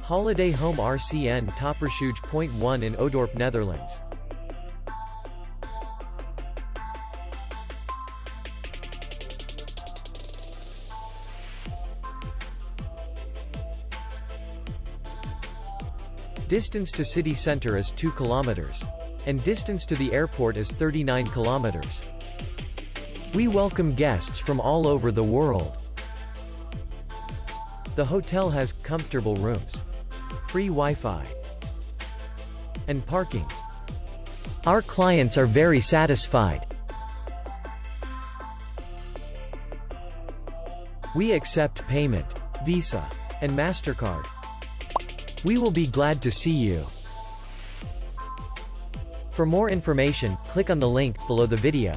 Holiday Home RCN Toppershoedje.1 in Ouddorp, Netherlands. Distance to city center is 2 kilometers. And distance to the airport is 39 kilometers. We welcome guests from all over the world. The hotel has comfortable rooms, free Wi-Fi, and parking. Our clients are very satisfied. We accept payment, Visa, and MasterCard. We will be glad to see you. For more information, click on the link below the video.